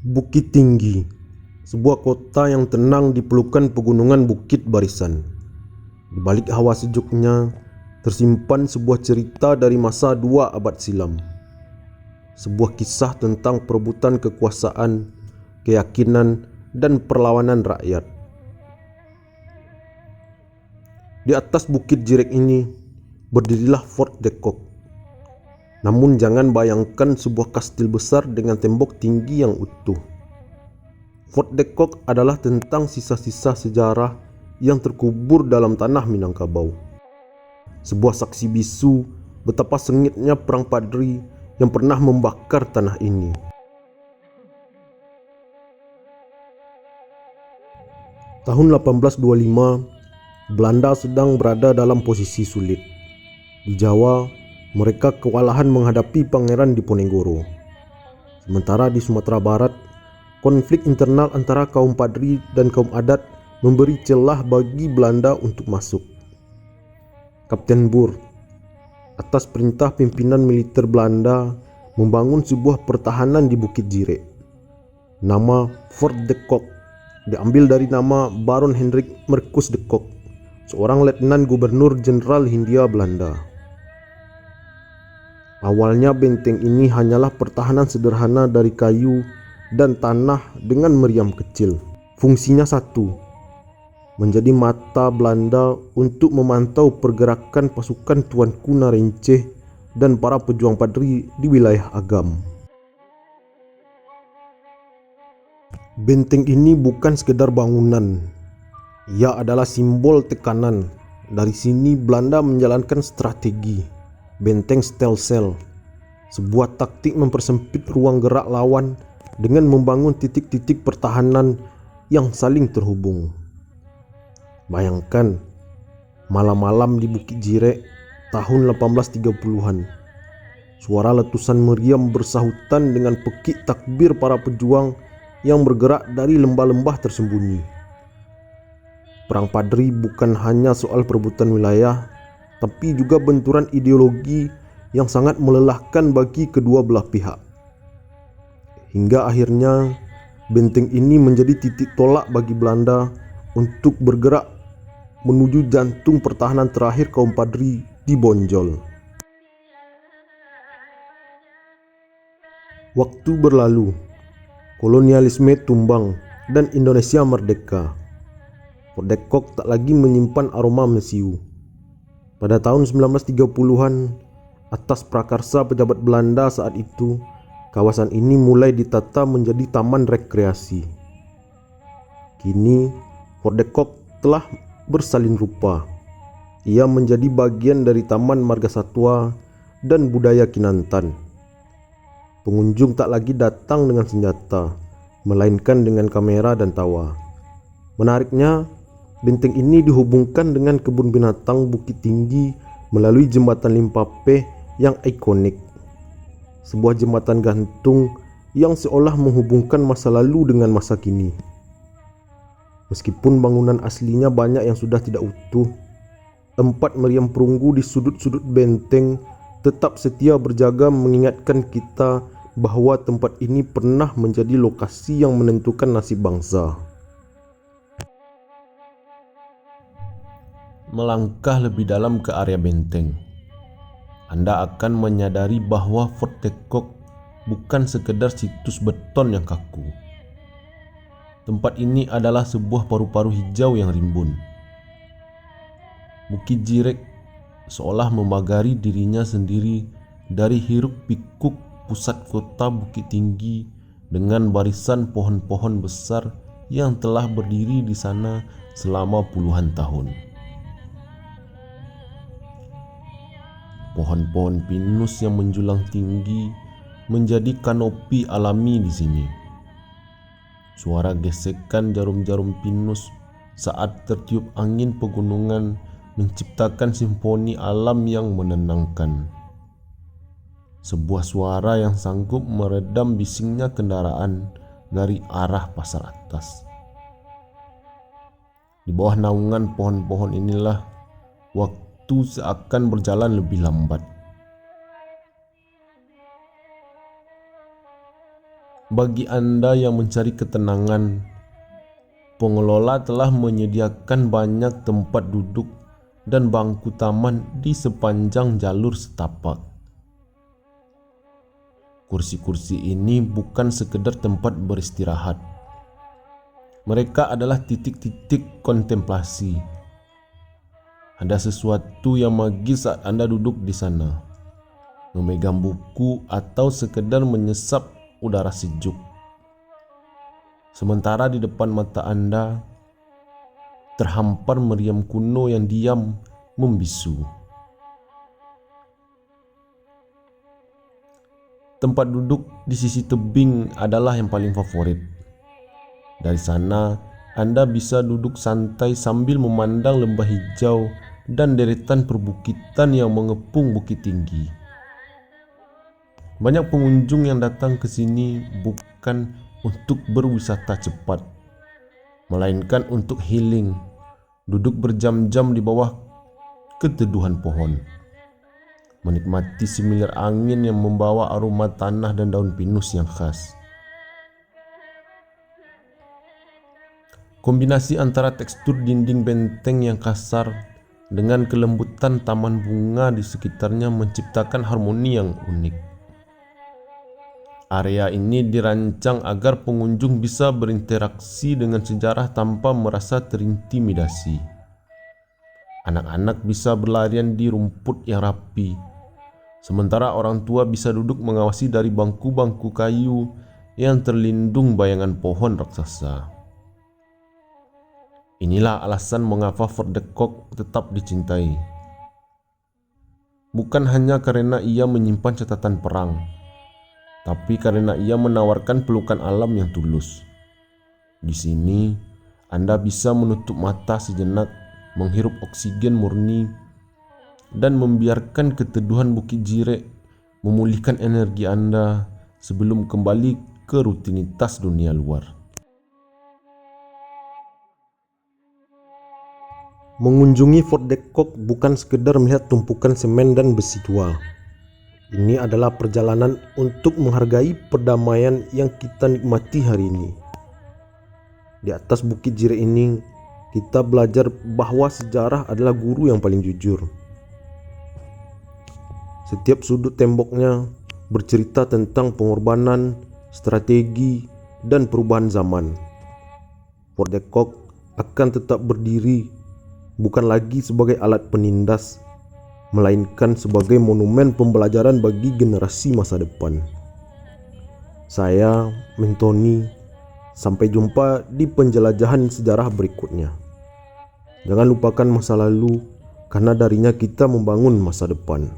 Bukit Tinggi, sebuah kota yang tenang di pelukan pegunungan Bukit Barisan. Di balik hawa sejuknya tersimpan sebuah cerita dari masa 2 abad silam. Sebuah kisah tentang perebutan kekuasaan, keyakinan, dan perlawanan rakyat. Di atas Bukit Jirek ini berdirilah Fort de Kock. Namun jangan bayangkan sebuah kastil besar dengan tembok tinggi yang utuh. Fort de Kock adalah tentang sisa-sisa sejarah yang terkubur dalam tanah Minangkabau. Sebuah saksi bisu betapa sengitnya perang Padri yang pernah membakar tanah ini. Tahun 1825, Belanda sedang berada dalam posisi sulit. Di Jawa, mereka kewalahan menghadapi Pangeran Diponegoro. Sementara di Sumatera Barat, konflik internal antara kaum Padri dan kaum adat memberi celah bagi Belanda untuk masuk. Kapten Boer, atas perintah pimpinan militer Belanda, membangun sebuah pertahanan di Bukit Jirek. Nama Fort de Kock diambil dari nama Baron Hendrik Marcus de Kock, seorang letnan gubernur jenderal Hindia Belanda. Awalnya benteng ini hanyalah pertahanan sederhana dari kayu dan tanah dengan meriam kecil. Fungsinya satu, menjadi mata Belanda untuk memantau pergerakan pasukan Tuanku Narincih dan para pejuang Padri di wilayah Agam. Benteng ini bukan sekedar bangunan, ia adalah simbol tekanan. Dari sini Belanda menjalankan strategi benteng stelsel, sebuah taktik mempersempit ruang gerak lawan dengan membangun titik-titik pertahanan yang saling terhubung. Bayangkan malam-malam di Bukit Jirek tahun 1830-an, suara letusan meriam bersahutan dengan pekik takbir para pejuang yang bergerak dari lembah-lembah tersembunyi. Perang Padri bukan hanya soal perebutan wilayah, tapi juga benturan ideologi yang sangat melelahkan bagi kedua belah pihak. Hingga akhirnya benteng ini menjadi titik tolak bagi Belanda untuk bergerak menuju jantung pertahanan terakhir kaum Padri di Bonjol. Waktu berlalu, kolonialisme tumbang dan Indonesia merdeka. Fort de Kock tak lagi menyimpan aroma mesiu. Pada tahun 1930-an, atas prakarsa pejabat Belanda saat itu, kawasan ini mulai ditata menjadi taman rekreasi. Kini, Fort de Kock telah bersalin rupa. Ia menjadi bagian dari Taman Margasatwa dan Budaya Kinantan. Pengunjung tak lagi datang dengan senjata, melainkan dengan kamera dan tawa. Menariknya, benteng ini dihubungkan dengan kebun binatang Bukit Tinggi melalui jembatan Limpapeh yang ikonik. Sebuah jembatan gantung yang seolah menghubungkan masa lalu dengan masa kini. Meskipun bangunan aslinya banyak yang sudah tidak utuh, 4 meriam perunggu di sudut-sudut benteng tetap setia berjaga mengingatkan kita bahwa tempat ini pernah menjadi lokasi yang menentukan nasib bangsa. Melangkah lebih dalam ke area benteng, Anda akan menyadari bahwa Fort de Kock bukan sekedar situs beton yang kaku. Tempat ini adalah sebuah paru-paru hijau yang rimbun. Bukit Jirek seolah membagari dirinya sendiri dari hiruk-pikuk pusat kota Bukit Tinggi dengan barisan pohon-pohon besar yang telah berdiri di sana selama puluhan tahun. Pohon-pohon pinus yang menjulang tinggi menjadi kanopi alami di sini. Suara gesekan jarum-jarum pinus saat tertiup angin pegunungan menciptakan simfoni alam yang menenangkan. Sebuah suara yang sanggup meredam bisingnya kendaraan dari arah pasar atas. Di bawah naungan pohon-pohon inilah waktu seakan berjalan lebih lambat. Bagi Anda yang mencari ketenangan, pengelola telah menyediakan banyak tempat duduk dan bangku taman di sepanjang jalur setapak. Kursi-kursi ini bukan sekedar tempat beristirahat. Mereka adalah titik-titik kontemplasi. Ada sesuatu yang magis saat Anda duduk di sana, memegang buku atau sekedar menyesap udara sejuk. Sementara di depan mata Anda terhampar meriam kuno yang diam membisu. Tempat duduk di sisi tebing adalah yang paling favorit. Dari sana, Anda bisa duduk santai sambil memandang lembah hijau dan deretan perbukitan yang mengepung bukit tinggi. Banyak pengunjung yang datang ke sini bukan untuk berwisata cepat, melainkan untuk healing, duduk berjam-jam di bawah keteduhan pohon, menikmati semilir angin yang membawa aroma tanah dan daun pinus yang khas. Kombinasi antara tekstur dinding benteng yang kasar dengan kelembutan taman bunga di sekitarnya menciptakan harmoni yang unik. Area ini dirancang agar pengunjung bisa berinteraksi dengan sejarah tanpa merasa terintimidasi. Anak-anak bisa berlarian di rumput yang rapi, sementara orang tua bisa duduk mengawasi dari bangku-bangku kayu yang terlindung bayangan pohon raksasa. Inilah alasan mengapa Fort de Kock tetap dicintai. Bukan hanya karena ia menyimpan catatan perang, tapi karena ia menawarkan pelukan alam yang tulus. Di sini, Anda bisa menutup mata sejenak, menghirup oksigen murni, dan membiarkan keteduhan Bukit Jireh memulihkan energi Anda sebelum kembali ke rutinitas dunia luar. Mengunjungi Fort de Kock bukan sekedar melihat tumpukan semen dan besi tua. Ini adalah perjalanan untuk menghargai perdamaian yang kita nikmati hari ini. Di atas Bukit Jireh ini, kita belajar bahwa sejarah adalah guru yang paling jujur. Setiap sudut temboknya bercerita tentang pengorbanan, strategi, dan perubahan zaman. Fort de Kock akan tetap berdiri bukan lagi sebagai alat penindas, melainkan sebagai monumen pembelajaran bagi generasi masa depan. Saya, Mentoni, sampai jumpa di penjelajahan sejarah berikutnya. Jangan lupakan masa lalu, karena darinya kita membangun masa depan.